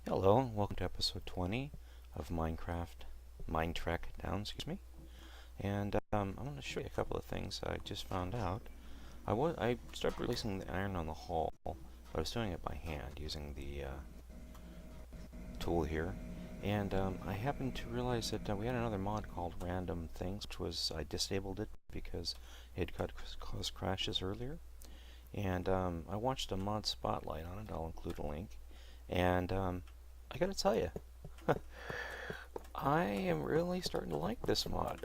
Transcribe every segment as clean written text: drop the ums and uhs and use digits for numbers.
Hello, and welcome to episode 20 of MineTrek down, excuse me. And I'm going to show you a couple of things I just found out. I started releasing the iron on the hull, but I was doing it by hand using the tool here. And I happened to realize that we had another mod called Random Things, which was I disabled it because it had caused crashes earlier. And I watched a mod spotlight on it. I'll include a link. And I gotta tell you, I am really starting to like this mod.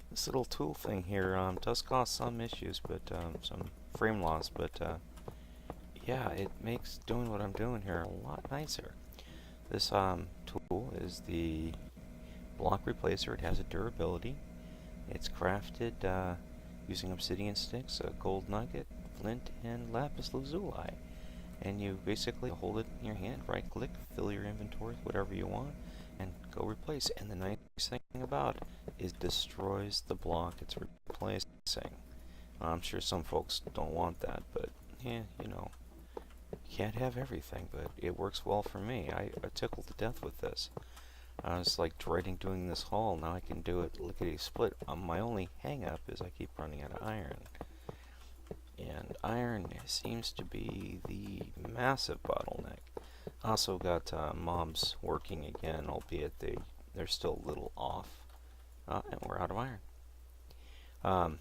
This little tool thing here does cause some issues, but some frame loss, but yeah, it makes doing what I'm doing here a lot nicer. This tool is the block replacer. It has a durability. It's crafted using obsidian sticks, a gold nugget, flint, and lapis lazuli. And you basically hold it in your hand, right click, fill your inventory with whatever you want, and go replace. And the nice thing about it is it destroys the block it's replacing. I'm sure some folks don't want that, but yeah, you know, you can't have everything, but it works well for me. I tickled to death with this. I was like dreading doing this haul. Now I can do it lickety split. My only hang up is I keep running out of iron. And iron seems to be the massive bottleneck. Also got mobs working again, albeit they're still a little off. And we're out of iron.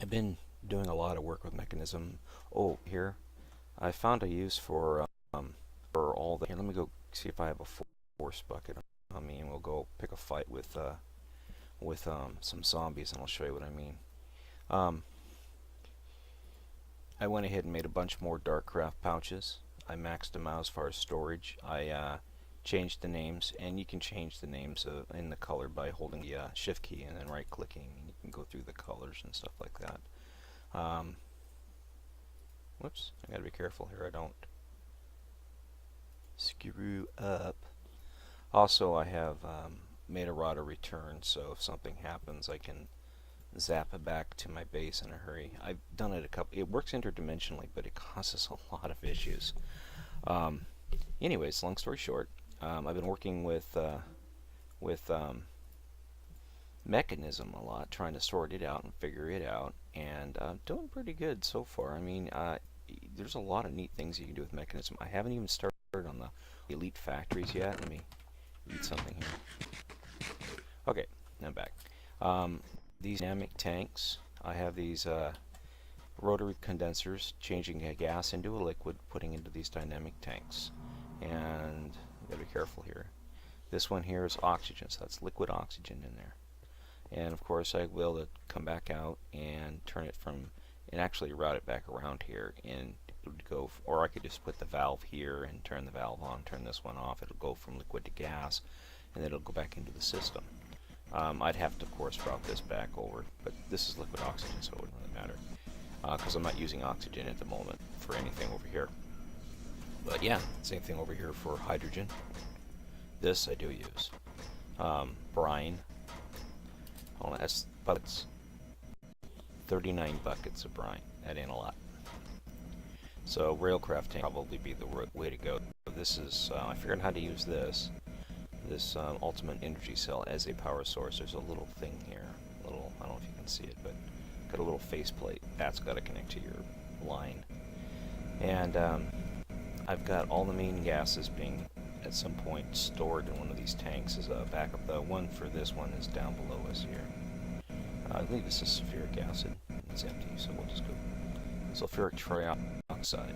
I've been doing a lot of work with Mekanism. Oh, here. I found a use for all the... Here, let me go see if I have a force bucket on me, and we'll go pick a fight with some zombies, and I'll show you what I mean. I went ahead and made a bunch more Darkcraft pouches. I maxed them out as far as storage. I changed the names, and you can change the names in the color by holding the shift key and then right clicking, and you can go through the colors and stuff like that. Whoops, I gotta be careful here I don't screw up. Also, I have made a rod of return, so if something happens I can zap it back to my base in a hurry. I've done it it works interdimensionally, but it causes a lot of issues. Anyways, long story short, I've been working with Mekanism a lot, trying to sort it out and figure it out, and doing pretty good so far. I mean, there's a lot of neat things you can do with Mekanism. I haven't even started on the elite factories yet. Let me eat something here. Okay, I'm back. These dynamic tanks, I have these rotary condensers changing a gas into a liquid, putting into these dynamic tanks. And you gotta be careful here. This one here is oxygen, so that's liquid oxygen in there. And of course I will come back out and turn it from, and actually route it back around here, and it would go, or I could just put the valve here and turn the valve on, turn this one off. It'll go from liquid to gas, and then it'll go back into the system. I'd have to, of course, route this back over, but this is liquid oxygen, so it wouldn't really matter, because I'm not using oxygen at the moment for anything over here. But yeah, same thing over here for hydrogen. This I do use. Brine. Oh, that's buckets. 39 buckets of brine. That ain't a lot. So railcraft tank probably be the way to go. This is, I figured out how to use this ultimate energy cell as a power source. There's a little thing here, I don't know if you can see it, but got a little faceplate that's got to connect to your line. And I've got all the main gases being at some point stored in one of these tanks as a backup. The one for this one is down below us here. I believe this is sulfuric acid. It's empty, so we'll just go sulfuric trioxide.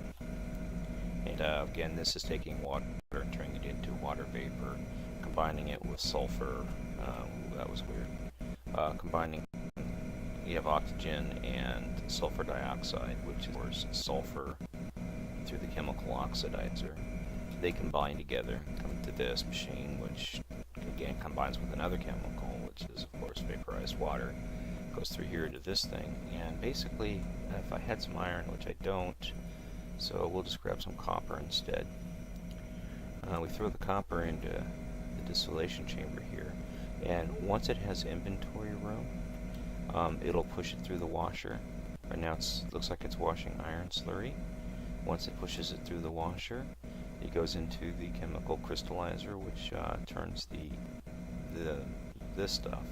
And again, this is taking water and turning it into water vapor, combining it with sulfur. That was weird. Combining, you have oxygen and sulfur dioxide, which is, of course, sulfur through the chemical oxidizer. They combine together, come to this machine, which again combines with another chemical, which is, of course, vaporized water. Goes through here to this thing, and basically, if I had some iron, which I don't, so we'll just grab some copper instead. We throw the copper into the distillation chamber here, and once it has inventory room, it'll push it through the washer. Right now it looks like it's washing iron slurry. Once it pushes it through the washer, It goes into the chemical crystallizer, which turns this stuff,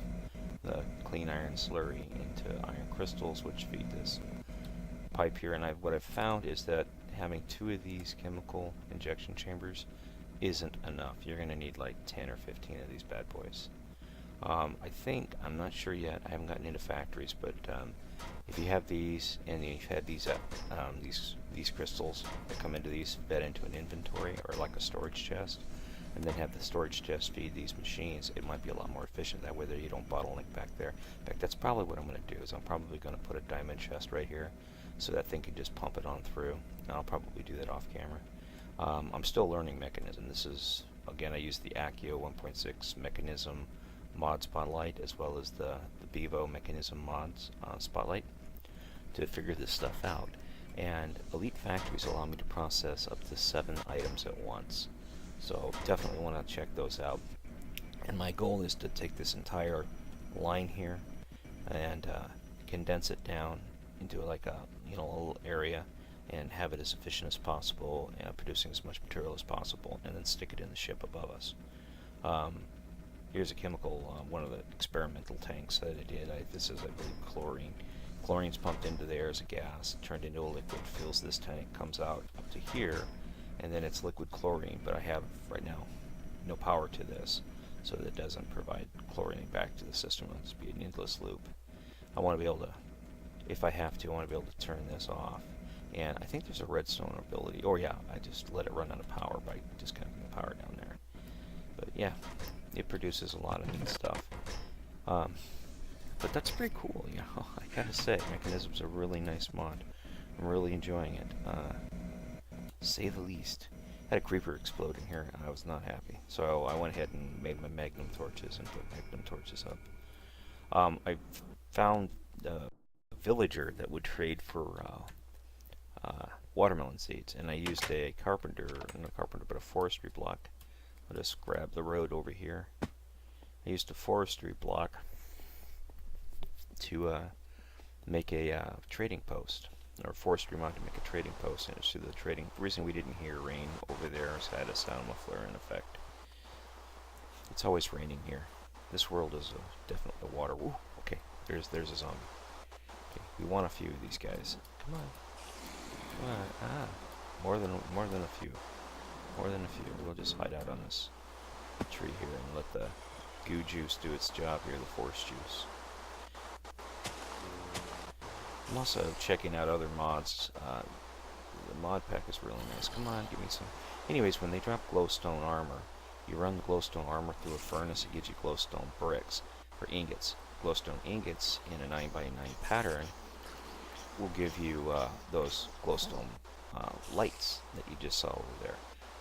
the clean iron slurry, into iron crystals, which feed this pipe here. And what I've found is that having 2 of these chemical injection chambers isn't enough. You're going to need like 10 or 15 of these bad boys. I think, I'm not sure yet, I haven't gotten into factories, but if you have these and you've had these crystals that come into these fed into an inventory or like a storage chest, and then have the storage chest feed these machines, it might be a lot more efficient. That way there you don't bottleneck back there. In fact, that's probably what I'm going to do, is I'm probably going to put a diamond chest right here so that thing can just pump it on through. And I'll probably do that off camera. I'm still learning Mekanism. This is, again, I use the Accio 1.6 Mekanism mod spotlight, as well as the Bevo Mekanism mods spotlight, to figure this stuff out. And Elite Factories allow me to process up to 7 items at once, so definitely want to check those out. And my goal is to take this entire line here and condense it down into like a little area, and have it as efficient as possible, producing as much material as possible, and then stick it in the ship above us. Here's a chemical, one of the experimental tanks that I did. This is, I believe, chlorine. Chlorine's pumped into there as a gas, turned into a liquid, fills this tank, comes out up to here, and then it's liquid chlorine. But I have, right now, no power to this, so that it doesn't provide chlorine back to the system. It'll just be an endless loop. I want to be able to, if I have to, I want to be able to turn this off. And I think there's a redstone ability. Oh yeah, I just let it run out of power by disconnecting the power down there. But yeah, it produces a lot of neat stuff. But that's pretty cool, you know. I gotta say, Mekanism's a really nice mod. I'm really enjoying it, say the least. Had a creeper explode in here, and I was not happy. So I went ahead and made my magnum torches and put magnum torches up. I found a villager that would trade for watermelon seeds, and I used a forestry block. I'll just grab the road over here. I used a forestry block to make a trading post, or forestry mod to make a trading post, and it's through the trading. The reason we didn't hear rain over there is I had a sound muffler in effect. It's always raining here. This world is definitely water. Woo, okay, there's a zombie. Okay, we want a few of these guys. Come on. More than a few. More than a few. We'll just hide out on this tree here and let the goo juice do its job here, the force juice. I'm also checking out other mods. The mod pack is really nice. Come on, give me some. Anyways, when they drop glowstone armor, you run the glowstone armor through a furnace. It gives you glowstone bricks or ingots. Glowstone ingots in a 9x9 pattern will give you those glowstone lights that you just saw over there.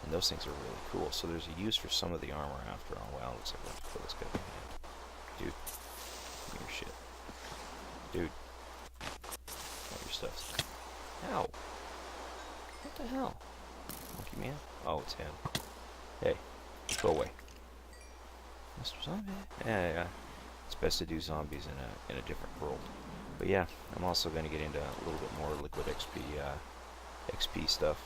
And those things are really cool. So there's a use for some of the armor after all. Wow, looks like I have to kill this guy in hand. Dude, give me your shit. Dude. All your stuff. Ow. What the hell? Monkey man? Oh, it's him. Hey, go away. Mr. Zombie? Yeah. It's best to do zombies in a different world. But yeah, I'm also going to get into a little bit more liquid XP stuff.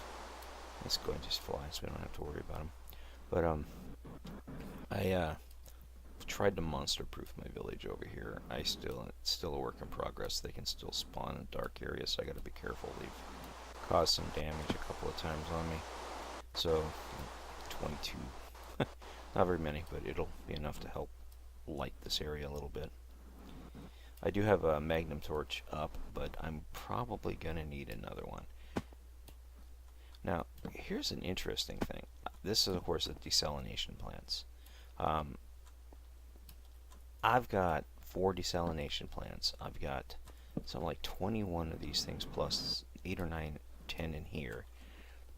Let's go and just fly so we don't have to worry about them. But I tried to monster-proof my village over here. It's still a work in progress. They can still spawn in dark areas, so I got to be careful. They've caused some damage a couple of times on me. So 22, not very many, but it'll be enough to help light this area a little bit. I do have a magnum torch up, but I'm probably going to need another one. Now, here's an interesting thing. This is, of course, the desalination plants. I've got 4 desalination plants. I've got something like 21 of these things, plus 8 or 9, 10 in here,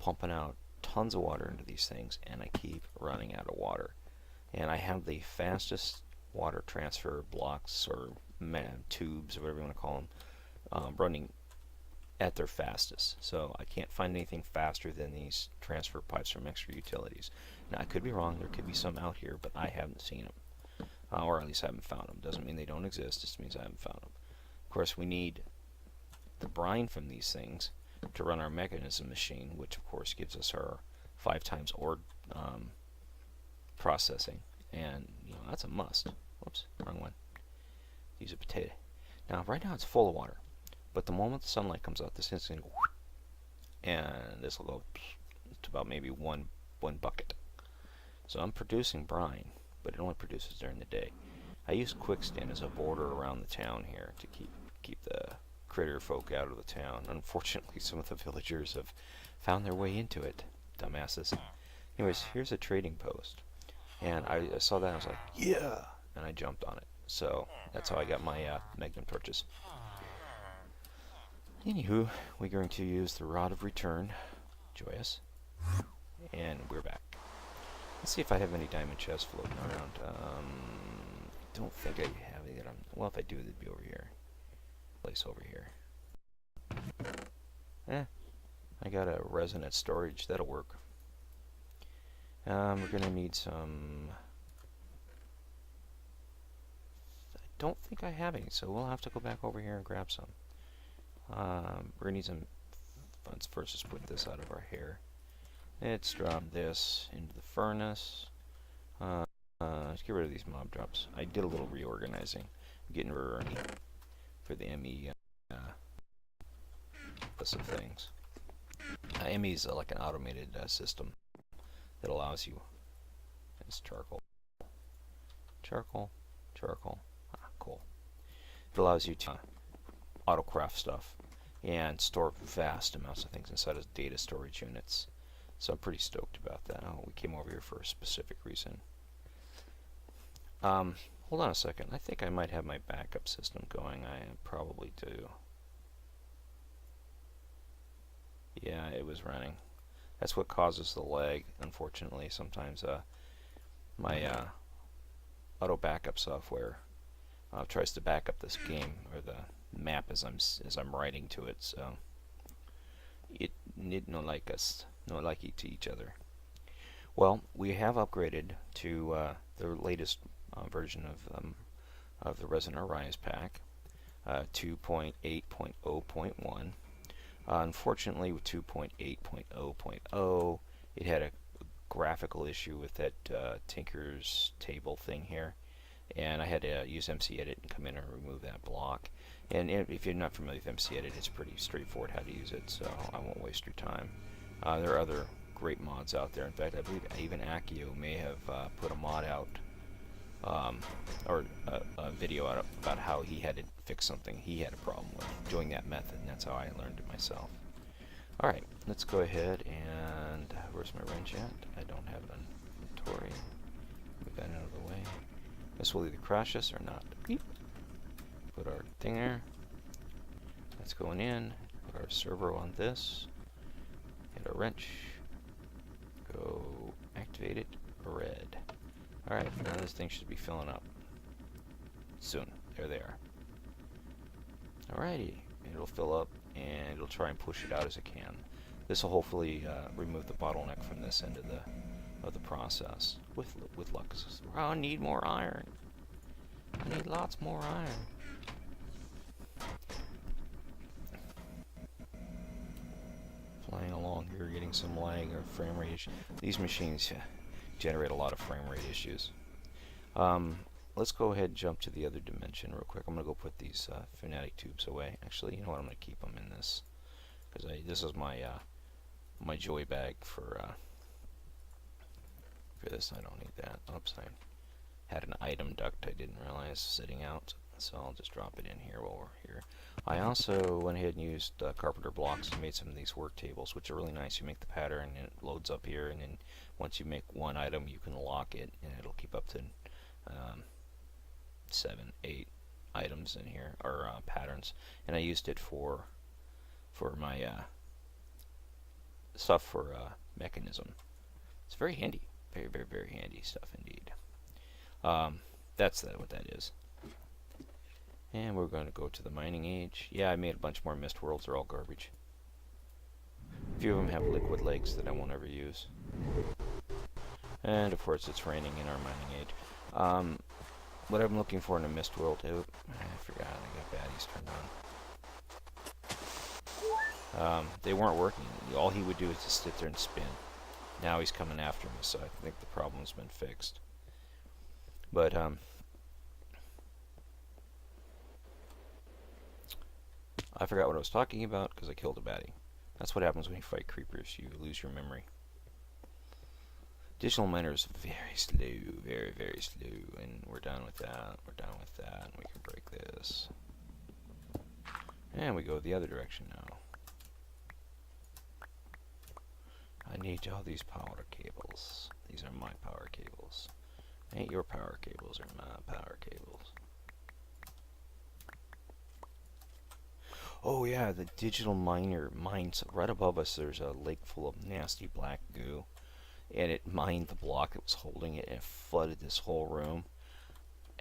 pumping out tons of water into these things, and I keep running out of water. And I have the fastest water transfer blocks, or tubes, or whatever you want to call them, running at their fastest. So I can't find anything faster than these transfer pipes from extra utilities. Now, I could be wrong. There could be some out here, but I haven't seen them. Or at least I haven't found them. Doesn't mean they don't exist. Just means I haven't found them. Of course, we need the brine from these things to run our Mekanism machine, which, of course, gives us our 5 times ore processing, and that's a must. Whoops, wrong one. Use a potato. Now, right now it's full of water, but the moment the sunlight comes out, this thing's going to go, and this will go to about maybe one bucket. So I'm producing brine, but it only produces during the day. I use quicksand as a border around the town here to keep the critter folk out of the town. Unfortunately, some of the villagers have found their way into it. Dumbasses. Anyways, here's a trading post. And I saw that and I was like, yeah! And I jumped on it. So that's how I got my magnum torches. Anywho, we're going to use the Rod of Return. Joyous. And we're back. Let's see if I have any diamond chests floating around. I don't think I have any. Well, if I do, they'd be over here. Place over here. I got a resonant storage. That'll work. We're going to need some... I don't think I have any, so we'll have to go back over here and grab some. We're going to need some... Let's first just put this out of our hair. Let's drop this into the furnace. Let's get rid of these mob drops. I did a little reorganizing. I'm getting rid of for the ME list of things. ME is like an automated system that allows you. It's charcoal. Charcoal. Cool. It allows you to auto-craft stuff and store vast amounts of things inside of data storage units. So I'm pretty stoked about that. Oh, we came over here for a specific reason. Hold on a second. I think I might have my backup system going. I probably do. Yeah, it was running. That's what causes the lag, unfortunately. Sometimes my auto backup software tries to back up this game or the map as I'm writing to it. So it need no like us, no like each other. Well, we have upgraded to the latest version of the Resonant Rise pack, 2.8.0.1. Unfortunately, with 2.8.0.0, it had a graphical issue with that Tinker's table thing here, and I had to use MC Edit and come in and remove that block. And if you're not familiar with MC Edit, it's pretty straightforward how to use it, so I won't waste your time. There are other great mods out there. In fact, I believe even Accio may have put a mod out, or a video out about how he had to fix something he had a problem with doing that method, and that's how I learned it myself. Alright, let's go ahead and... Where's my wrench at? I don't have it on inventory. Move that out of the way. This will either crash us or not. Beep. Put our thing there. That's going in. Put our servo on this. Hit our wrench. Go activate it. Red. Alright, now this thing should be filling up soon. There they are. Alrighty, it'll fill up and it'll try and push it out as it can. This will hopefully remove the bottleneck from this end of the process. With luck. I need more iron. I need lots more iron. Flying along here, getting some lag or frame rate issues. These machines generate a lot of frame rate issues. Let's go ahead and jump to the other dimension real quick. I'm going to go put these fanatic tubes away. Actually, you know what? I'm going to keep them in this because this is my my joy bag for this. I don't need that. Oops, I had an item duct I didn't realize sitting out, so I'll just drop it in here while we're here. I also went ahead and used carpenter blocks and made some of these work tables, which are really nice. You make the pattern and it loads up here, and then once you make one item, you can lock it, and it'll keep up to 7, 8 items in here, or patterns. And I used it for my stuff for Mekanism. It's very handy, very, very, very handy stuff indeed. That's what that is. And we're going to go to the mining age. Yeah, I made a bunch more mist worlds. They're all garbage. A few of them have liquid lakes that I won't ever use. And of course it's raining in our mining age. What I'm looking for in a mist world, I forgot I got baddies turned on. They weren't working. All he would do is just sit there and spin. Now he's coming after me, so I think the problem's been fixed. But I forgot what I was talking about because I killed a baddie. That's what happens when you fight creepers. You lose your memory. Digital miner is very slow, very, very slow, and we're done with that. We're done with that, and we can break this. And we go the other direction now. I need all these power cables. These are my power cables. Ain't your power cables, are my power cables. Oh yeah, the digital miner mines right above us. There's a lake full of nasty black goo, and it mined the block that was holding it, and it flooded this whole room.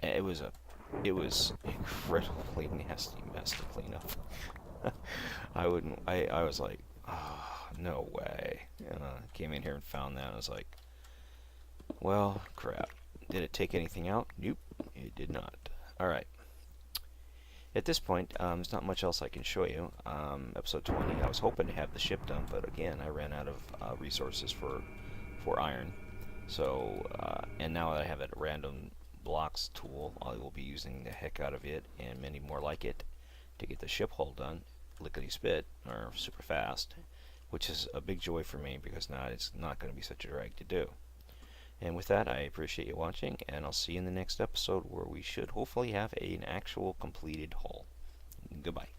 And it was incredibly nasty mess to clean up. I was like, oh, no way. Came in here and found that, and I was like, well, crap. Did it take anything out? Nope, it did not. Alright. At this point, there's not much else I can show you. Episode 20, I was hoping to have the ship done, but again, I ran out of resources for iron. So, and now that I have that random blocks tool, I will be using the heck out of it and many more like it to get the ship hull done, lickety-spit, or super fast, which is a big joy for me because now it's not going to be such a drag to do. And with that, I appreciate you watching, and I'll see you in the next episode where we should hopefully have an actual completed hull. Goodbye.